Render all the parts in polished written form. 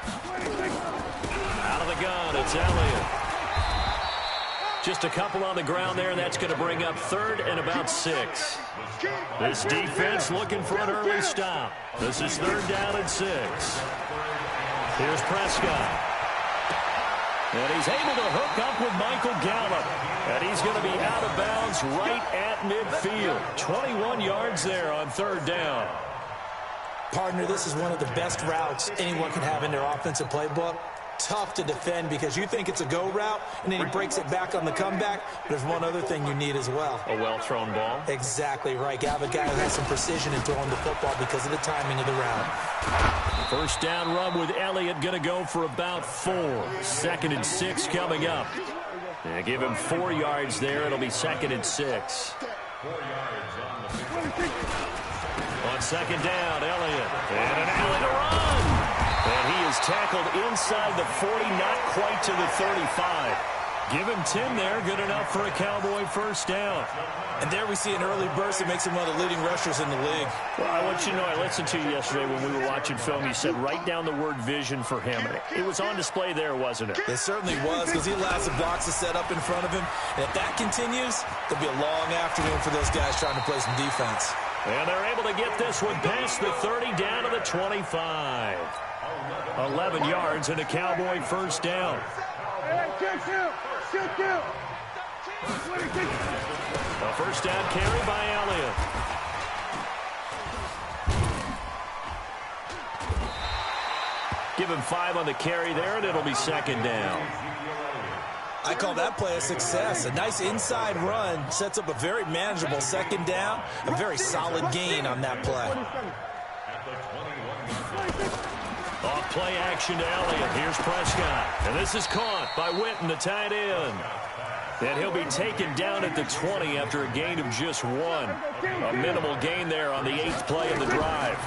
Out of the gun, it's Elliott. Just a couple on the ground there, and that's going to bring up 3rd and about 6. This defense looking for an early stop. This is 3rd down and 6. Here's Prescott. And he's able to hook up with Michael Gallup. And he's going to be out of bounds right at midfield. 21 yards there on 3rd down. Partner, this is one of the best routes anyone can have in their offensive playbook. Tough to defend because you think it's a go route, and then he breaks it back on the comeback. There's one other thing you need as well. A well-thrown ball? Exactly right. You have a guy who has some precision in throwing the football because of the timing of the route. 1st down run with Elliott, going to go for about 4. 2nd and 6 coming up. Yeah, give him 4 yards there. It'll be 2nd and 6. On 2nd down, Elliott. And an alley to run. And he is tackled inside the 40, not quite to the 35. Give him 10 there, good enough for a Cowboy 1st down. And there we see an early burst that makes him one of the leading rushers in the league. Well, I want you to know, I listened to you yesterday when we were watching film. You said write down the word vision for him. It was on display there, wasn't it? It certainly was, because he allows the blocks to set up in front of him. And if that continues, there'll be a long afternoon for those guys trying to play some defense. And they're able to get this one past the 30 down to the 25. 11 yards and a Cowboy 1st down. A 1st down carry by Elliott. Give him 5 on the carry there, and it'll be 2nd down. I call that play a success. A nice inside run sets up a very manageable 2nd down. A very solid gain on that play. Off play action to Elliott. Here's Prescott. And this is caught by Witten, the tight end. And he'll be taken down at the 20 after a gain of just 1. A minimal gain there on the 8th play of the drive.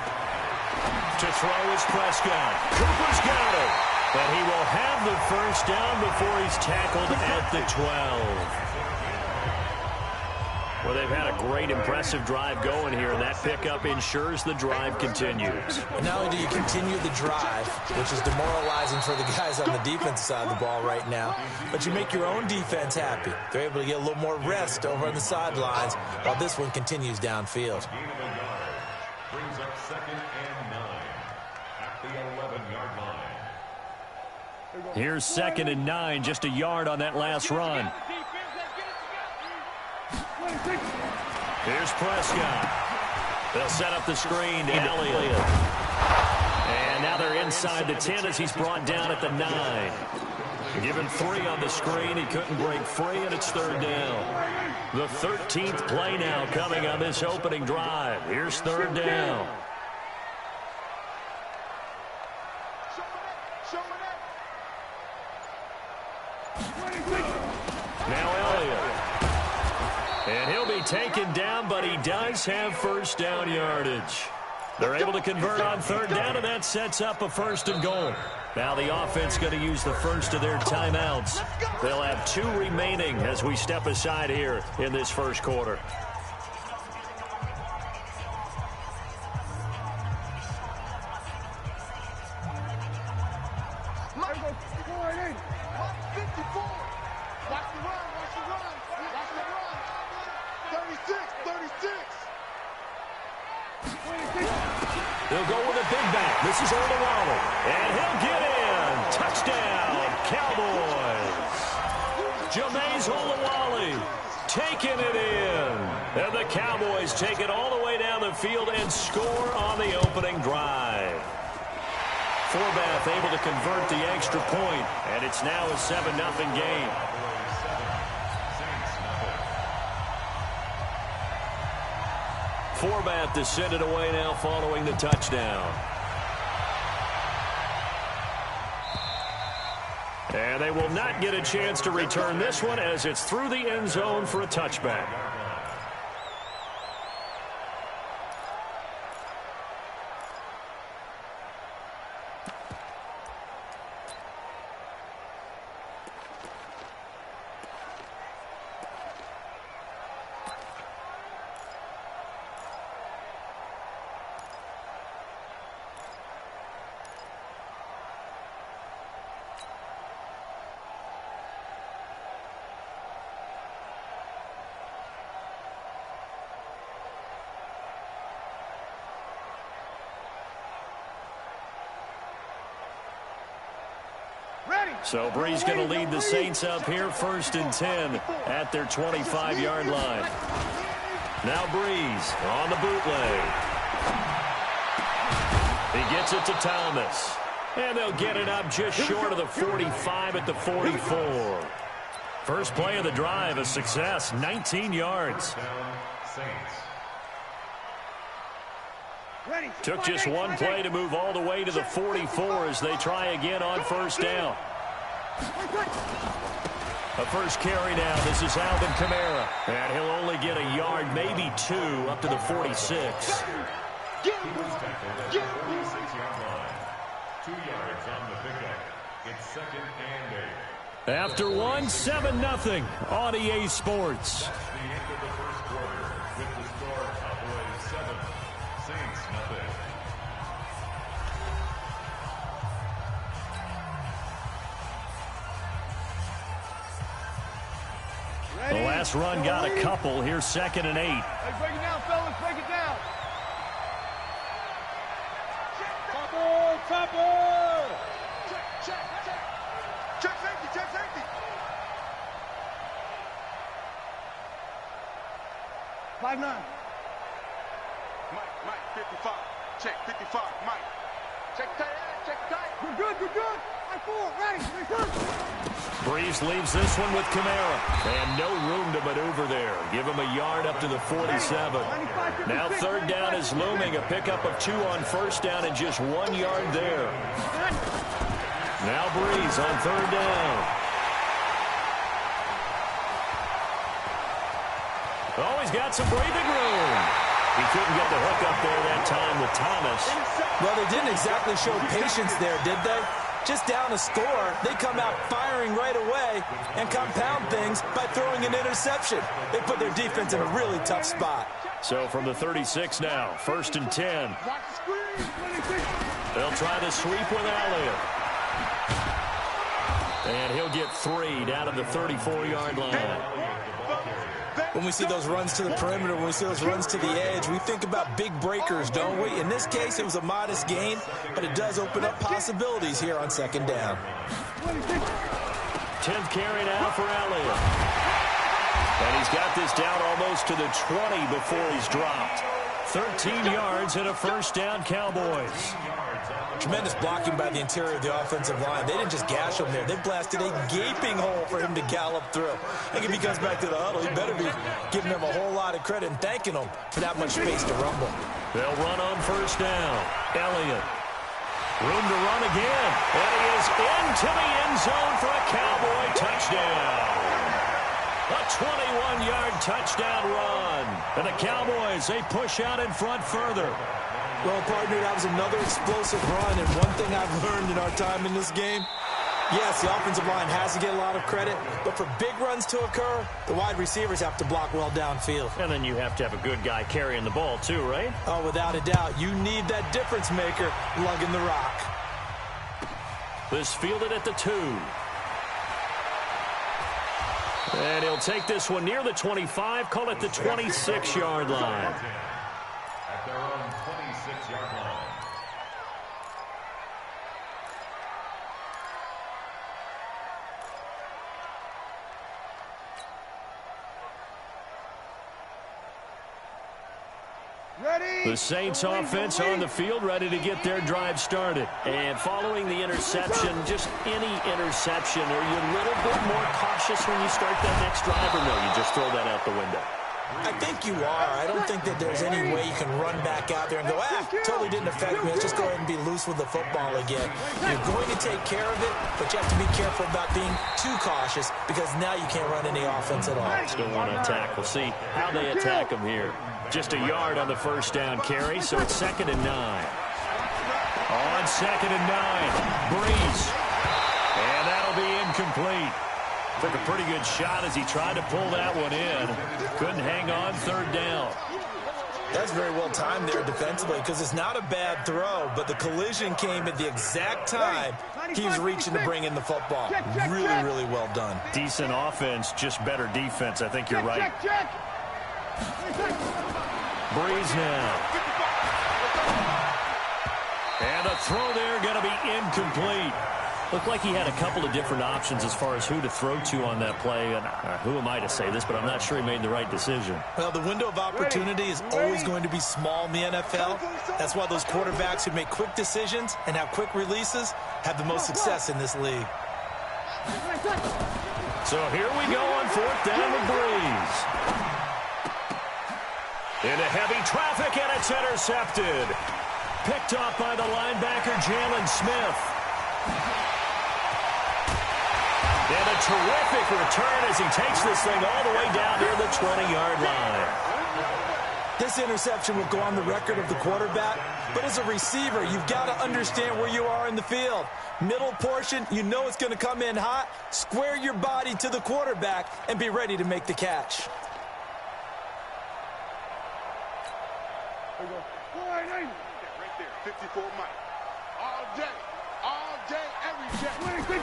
To throw is Prescott. Cooper's got it. And he will have the 1st down before he's tackled at the 12. Well, they've had a great, impressive drive going here, and that pickup ensures the drive continues. Not only do you continue the drive, which is demoralizing for the guys on the defensive side of the ball right now, but you make your own defense happy. They're able to get a little more rest over on the sidelines while this one continues downfield. Brings up 2nd and 9 at the 11-yard line. Here's 2nd and 9, just a yard on that last run. Here's Prescott. They'll set up the screen to Elliott. And now they're inside the 10 as he's brought down at the 9. Given 3 on the screen, he couldn't break free, and it's 3rd down. The 13th play now coming on this opening drive. Here's 3rd down. Now Elliott. And he'll be taken down, but he does have 1st down yardage. They're able to convert on 3rd down, and that sets up a 1st and goal. Now the offense going to use the first of their timeouts. They'll have 2 remaining as we step aside here in this 1st quarter. They'll go with a big back. This is Olawale. And he'll get in. Touchdown, Cowboys. Jameis Olawale taking it in. And the Cowboys take it all the way down the field and score on the opening drive. Forbath able to convert the extra point, and it's now a 7-0 game. Forbath to send it away now following the touchdown. And they will not get a chance to return this one as it's through the end zone for a touchback. So Brees going to lead the Saints up here 1st and 10 at their 25-yard line. Now Brees on the bootleg. He gets it to Thomas. And they'll get it up just short of the 45 at the 44. First play of the drive, a success, 19 yards. Took just one play to move all the way to the 44 as they try again on 1st down. A first carry now. This is Alvin Kamara. And he'll only get a yard, maybe 2, up to the 46. 2 yards on the pickup. It's 2nd and 8. After 1, 7-0 on EA Sports. That's the end of the first quarter with the score Cowboys 7, Saints nothing. The last run got a couple. Here's 2nd and 8. Hey, break it down, fellas. Break it down. Topper! Check safety. 5-9. Mike, 55. Check, 55. Mike. Check tight. We're good. 5-4, ready. Brees leaves this one with Kamara. And no room to maneuver there. Give him a yard up to the 47. Now 3rd down is looming. A pickup of 2 on 1st down and just 1 yard there. Now Brees on 3rd down. Oh, he's got some breathing room. He couldn't get the hook up there that time with Thomas. Well, they didn't exactly show patience there, did they? Just down a score, they come out firing right away and compound things by throwing an interception. They put their defense in a really tough spot. So from the 36 now, 1st and 10. They'll try to sweep with Elliott. And he'll get 3 down to the 34-yard line. When we see those runs to the perimeter, when we see those runs to the edge, we think about big breakers, don't we? In this case, it was a modest gain, but it does open up possibilities here on 2nd down. 10th carry now for Elliott. And he's got this down almost to the 20 before he's dropped. 13 yards and a 1st down, Cowboys. Tremendous blocking by the interior of the offensive line. They didn't just gash him there. They blasted a gaping hole for him to gallop through. I think if he comes back to the huddle, he better be giving them a whole lot of credit and thanking them for that much space to rumble. They'll run on 1st down. Elliott. Room to run again. And he is into the end zone for a Cowboy touchdown. A 21-yard touchdown run. And the Cowboys, they push out in front further. Well, partner, that was another explosive run, and one thing I've learned in our time in this game, yes, the offensive line has to get a lot of credit, but for big runs to occur, the wide receivers have to block well downfield. And then you have to have a good guy carrying the ball too, right? Oh, without a doubt. You need that difference maker lugging the rock. This fielded at the 2. And he'll take this one near the 25, call it the 26-yard line. At their own 26-yard line. Ready? The Saints offense on the field, ready to get their drive started. And following the interception, just any interception, are you a little bit more cautious when you start that next drive, or no, you just throw that out the window? I think you are. I don't think that there's any way you can run back out there and go, totally didn't affect me. Let's just go ahead and be loose with the football again. You're going to take care of it, but you have to be careful about being too cautious because now you can't run any offense at all. Still want to attack. We'll see how they attack them here. Just a yard on the 1st down carry, so it's 2nd and 9. On 2nd and 9, Brees. And that'll be incomplete. Took a pretty good shot as he tried to pull that one in. Couldn't hang on 3rd down. That's very well timed there defensively because it's not a bad throw, but the collision came at the exact time he was reaching to bring in the football. Really, really well done. Decent offense, just better defense. I think you're right. Brees now. And the throw there going to be incomplete. Looked like he had a couple of different options as far as who to throw to on that play. And who am I to say this, but I'm not sure he made the right decision. Well, the window of opportunity is always going to be small in the NFL. That's why those quarterbacks who make quick decisions and have quick releases have the most success in this league. So here we go on 4th down with Breeze. Into heavy traffic, and it's intercepted. Picked off by the linebacker, Jalen Smith. And a terrific return as he takes this thing all the way down near the 20-yard line. This interception will go on the record of the quarterback, but as a receiver, you've got to understand where you are in the field. Middle portion, you know it's going to come in hot. Square your body to the quarterback and be ready to make the catch. Right there, 54 Mike. All day, every day.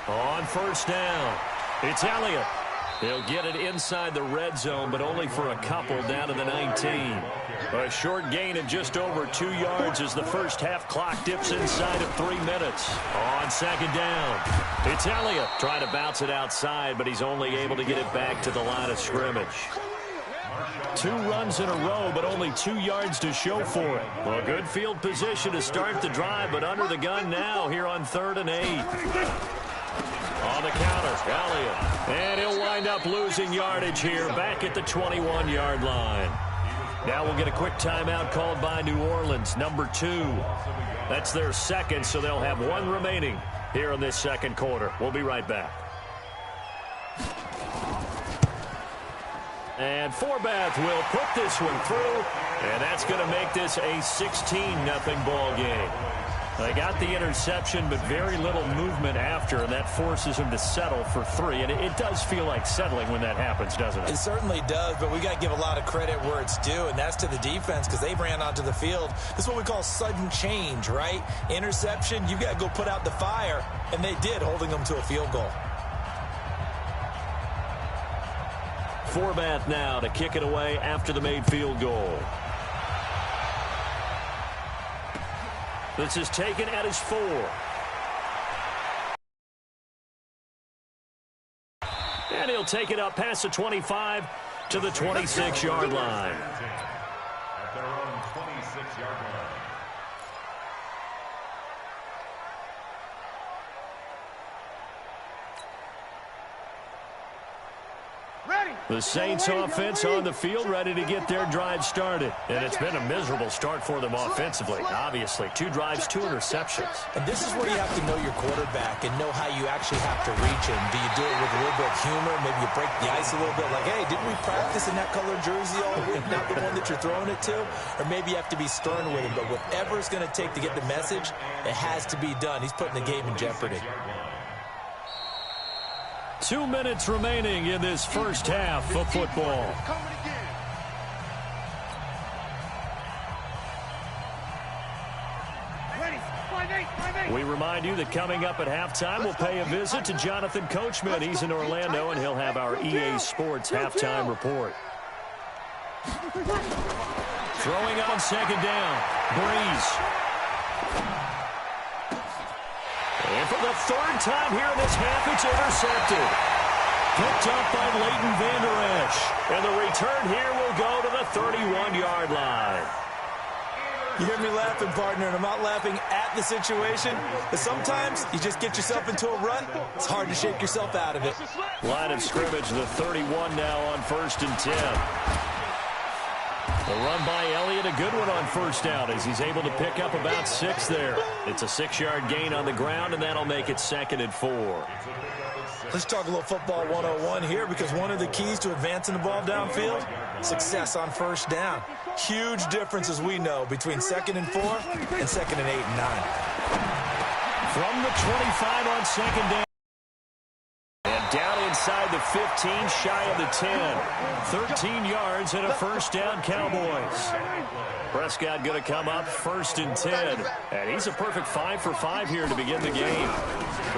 On 1st down, it's Elliott. He'll get it inside the red zone, but only for a couple down to the 19. A short gain of just over 2 yards as the first half clock dips inside of 3 minutes. On 2nd down, it's Elliott trying to bounce it outside, but he's only able to get it back to the line of scrimmage. 2 runs in a row, but only 2 yards to show for it. Well, good field position to start the drive, but under the gun now here on 3rd and 8. On the counter, Elliott. And he'll wind up losing yardage here back at the 21-yard line. Now we'll get a quick timeout called by New Orleans, number 2. That's their second, so they'll have 1 remaining here in this second quarter. We'll be right back. And Forbath will put this one through, and that's going to make this a 16-0 ball game. They got the interception, but very little movement after, and that forces him to settle for 3. And it does feel like settling when that happens, doesn't it? It certainly does, but we got to give a lot of credit where it's due, and that's to the defense because they ran onto the field. This is what we call sudden change, right? Interception, you got to go put out the fire, and they did, holding them to a field goal. Forbath now to kick it away after the made field goal. This is taken at his 4. And he'll take it up past the 25 to the 26-yard line. At their own 26-yard line. The Saints offense on the field, ready to get their drive started. And it's been a miserable start for them offensively. Obviously, 2 drives, 2 interceptions. And this is where you have to know your quarterback and know how you actually have to reach him. Do you do it with a little bit of humor? Maybe you break the ice a little bit like, hey, didn't we practice in that colored jersey all week, not the one that you're throwing it to? Or maybe you have to be stern with him. But whatever it's going to take to get the message, it has to be done. He's putting the game in jeopardy. 2 minutes remaining in this first half of football. We remind you that coming up at halftime, we'll pay a visit to Jonathan Coachman. He's in Orlando, and he'll have our EA Sports halftime report. Throwing on 2nd down, Breeze. And for the 3rd time here in this half, it's intercepted. Picked up by Leighton Vander Esch. And the return here will go to the 31-yard line. You hear me laughing, partner, and I'm not laughing at the situation. But sometimes you just get yourself into a rut. It's hard to shake yourself out of it. Line of scrimmage, the 31 now on 1st and 10. The run by Elliott, a good one on 1st down as he's able to pick up about 6 there. It's a 6-yard gain on the ground, and that'll make it 2nd and 4. Let's talk a little football 101 here because one of the keys to advancing the ball downfield, success on 1st down. Huge difference, as we know, between 2nd and 4 and 2nd and 8 and 9. From the 25 on 2nd down. Down inside the 15, shy of the 10. 13 yards and a 1st down, Cowboys. Prescott going to come up 1st and 10. And he's a perfect 5 for 5 here to begin the game.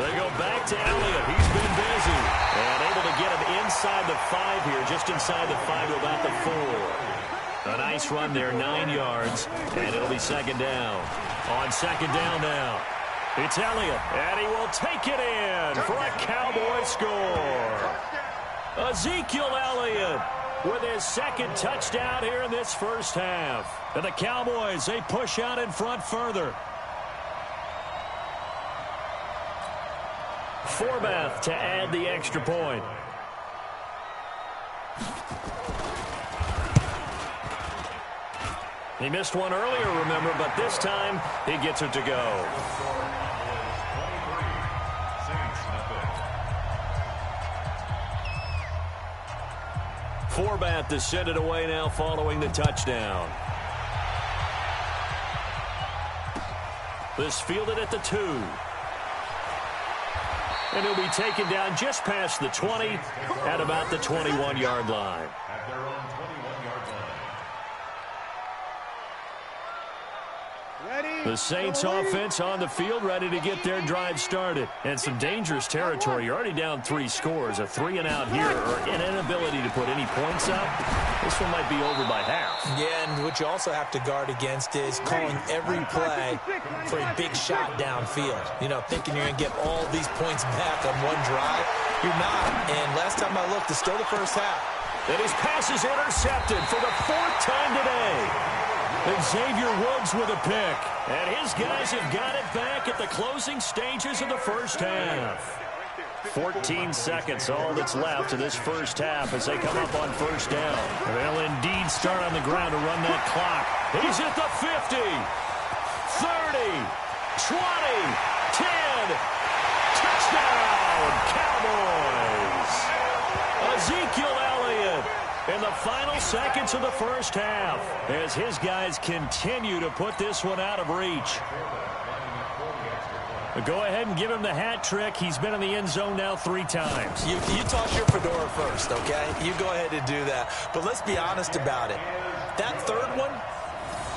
They go back to Elliott. He's been busy. And able to get him inside the 5 here, just inside the 5 to about the 4. A nice run there, 9 yards. And it'll be 2nd down. On 2nd down now. It's Elliott, and he will take it in for a Cowboy score. Ezekiel Elliott with his second touchdown here in this first half. And the Cowboys, they push out in front further. Forbath to add the extra point. He missed one earlier, remember, but this time he gets it to go. Forbath to send it away now following the touchdown. This fielded at the 2. And he'll be taken down just past the 20 at about the 21-yard line. At their own 21-yard line. Ready. The Saints offense on the field, ready to get their drive started. And some dangerous territory. You're already down 3 scores. A 3-and-out here, or an inability to put any points up. This one might be over by half. Yeah, and what you also have to guard against is calling every play for a big shot downfield. You know, thinking you're going to get all these points back on one drive. You're not. And last time I looked, it's still the first half. And his pass is intercepted for the 4th time today. Xavier Woods with a pick. And his guys have got it back at the closing stages of the first half. 14 seconds, all that's left of this first half as they come up on first down. They'll indeed start on the ground to run that clock. He's at the 50, 30, 20, 10. Touchdown, Cowboys! Ezekiel Elliott in the final seconds of the first half as his guys continue to put this one out of reach. Go ahead and give him the hat trick. He's been in the end zone now 3 times. You toss your fedora first, okay? You go ahead and do that. But let's be honest about it. That third one,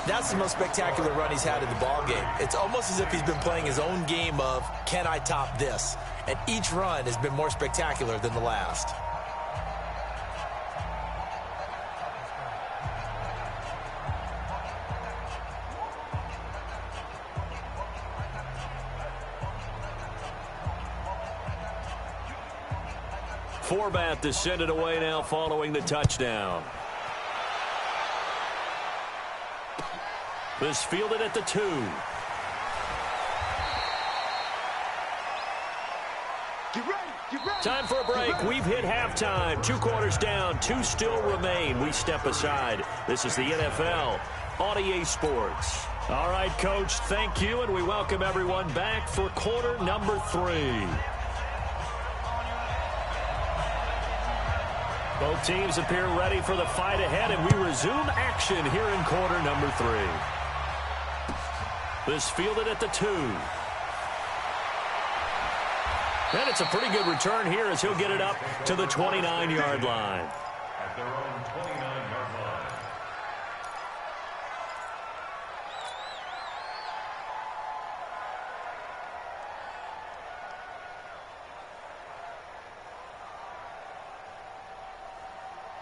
that's the most spectacular run he's had in the ballgame. It's almost as if he's been playing his own game of, can I top this? And each run has been more spectacular than the last. Forbath to send it away now following the touchdown. This fielded at the 2. Get ready. Get ready. Time for a break. We've hit halftime. 2 quarters down. 2 still remain. We step aside. This is the NFL on EA Sports. All right, Coach, thank you, and we welcome everyone back for quarter number 3. Both teams appear ready for the fight ahead, and we resume action here in quarter number 3. This fielded at the 2. And it's a pretty good return here as he'll get it up to the 29-yard line. At their own 29-yard line.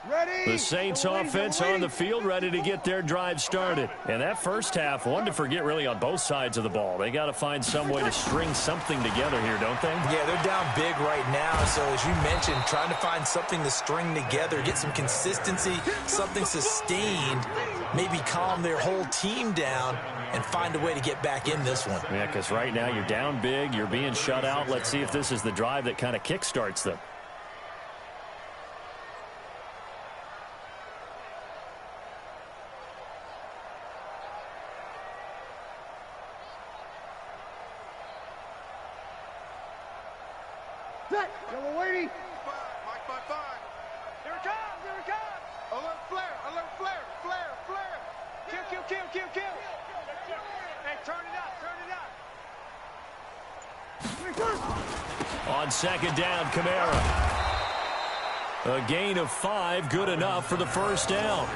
Ready. The Saints offense on the field, ready to get their drive started. And that first half, one to forget really on both sides of the ball. They got to find some way to string something together here, don't they? Yeah, they're down big right now. So as you mentioned, trying to find something to string together, get some consistency, something sustained, maybe calm their whole team down and find a way to get back in this one. Yeah, because right now you're down big, you're being shut out. Let's see if this is the drive that kind of kickstarts them. Set. Yellow waiting. 5, Mike by 5. Here it comes. Here it comes. Alert flare. Alert flare. Flare. Flare. Kill, kill, kill, kill, kill. Hey, turn it up. Turn it up. On second down, Kamara. A gain of 5, good enough for the first down.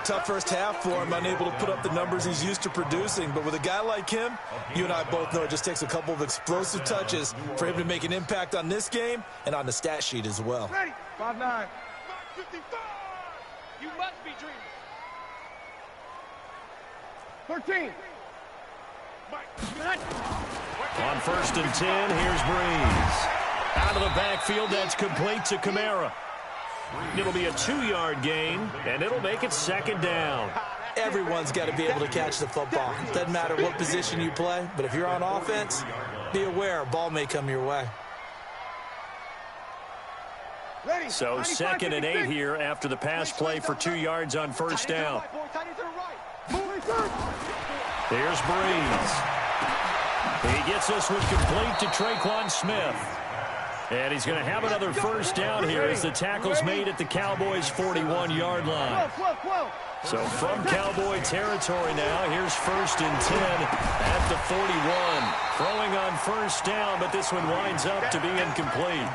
Tough first half for him, unable to put up the numbers he's used to producing. But with a guy like him, you and I both know it just takes a couple of explosive touches for him to make an impact on this game and on the stat sheet as well. Ready. 5-9. Mike 55. You must be dreaming. 13. Mike. On 1st and 10, here's Breeze. Out of the backfield, that's complete to Kamara. It'll be a 2-yard gain, and it'll make it 2nd down. Everyone's got to be able to catch the football. Doesn't matter what position you play, but if you're on offense, be aware a ball may come your way. So 2nd and 8 here after the pass play for 2 yards on 1st down. Here's Breeze. He gets this one complete to Traquan Smith. And he's going to have another 1st down here as the tackle's made at the Cowboys' 41-yard line. So from Cowboy territory now, here's 1st and 10 at the 41. Throwing on 1st down, but this one winds up to be incomplete.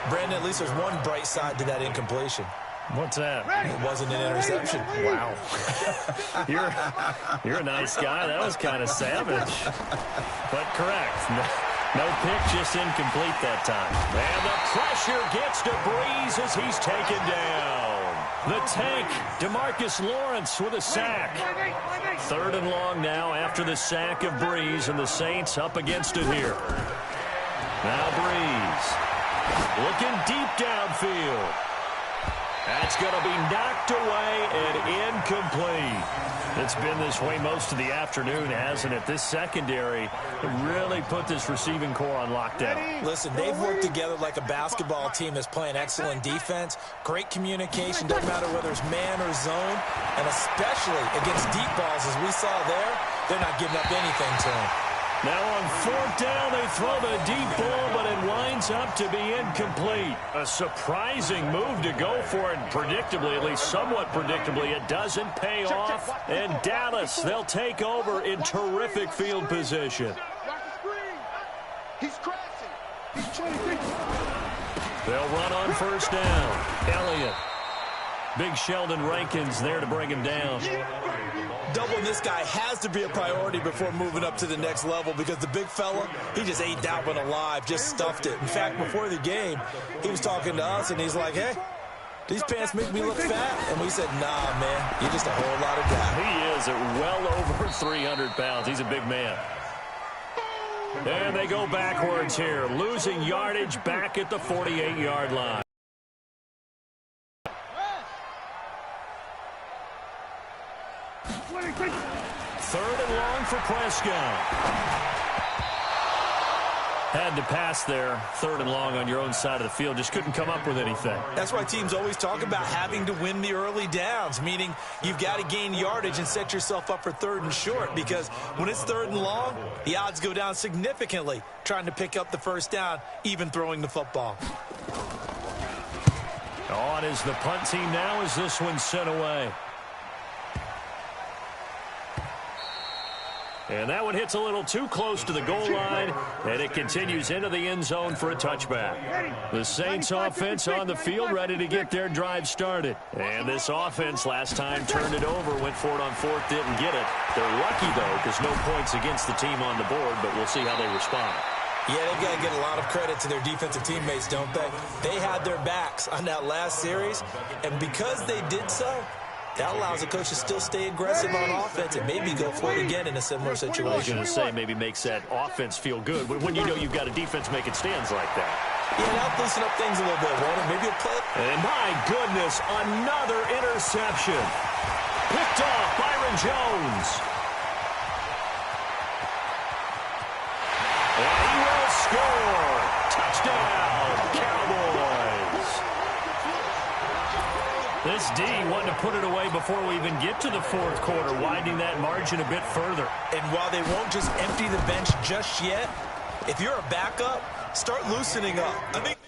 Brandon, at least there's one bright side to that incompletion. What's that? It wasn't an interception. Wow. You're a nice guy. That was kind of savage. But correct. No pick, just incomplete that time. And the pressure gets to Breeze as he's taken down. The tank, DeMarcus Lawrence with a sack. 3rd and long now after the sack of Breeze, and the Saints up against it here. Now Breeze looking deep downfield. That's going to be knocked away and incomplete. It's been this way most of the afternoon, hasn't it? This secondary really put this receiving core on lockdown. Listen, they've worked together like a basketball team that's playing excellent defense. Great communication, doesn't matter whether it's man or zone. And especially against deep balls, as we saw there, they're not giving up anything to them. Now on 4th down, they throw the deep ball, but it winds up to be incomplete. A surprising move to go for it, predictably, at least somewhat predictably. It doesn't pay off, and Dallas, they'll take over in terrific field position. He's crashing. They'll run on 1st down. Elliott. Big Sheldon Rankins there to bring him down. Doubling this guy has to be a priority before moving up to the next level, because the big fella, he just ate that one alive, just stuffed it. In fact, before the game, he was talking to us, and he's like, hey, these pants make me look fat. And we said, nah, man, you're just a whole lot of guy. He is at well over 300 pounds. He's a big man. And they go backwards here, losing yardage back at the 48-yard line. Third and long for Prescott. Had to pass there, 3rd and long on your own side of the field. Just couldn't come up with anything. That's why teams always talk about having to win the early downs, meaning you've got to gain yardage and set yourself up for 3rd and short, because when it's 3rd and long, the odds go down significantly trying to pick up the 1st down, even throwing the football. On is the punt team now as this one's sent away. And that one hits a little too close to the goal line, and it continues into the end zone for a touchback. The Saints offense on the field, ready to get their drive started. And this offense last time turned it over, went for it on 4th, didn't get it. They're lucky, though, because no points against the team on the board, but we'll see how they respond. Yeah, they've got to get a lot of credit to their defensive teammates, don't they? They had their backs on that last series, and because they did so, that allows the coach to still stay aggressive on offense and maybe go for it again in a similar situation. I was going to say maybe makes that offense feel good when you know you've got a defense making stands like that. Yeah, that'll loosen up things a little bit, won't it? Maybe a play. And my goodness, another interception. Picked off Byron Jones. And he will score. Touchdown, Cowboys. This D wanted to put it away before we even get to the 4th quarter, widening that margin a bit further. And while they won't just empty the bench just yet, if you're a backup, start loosening up. I think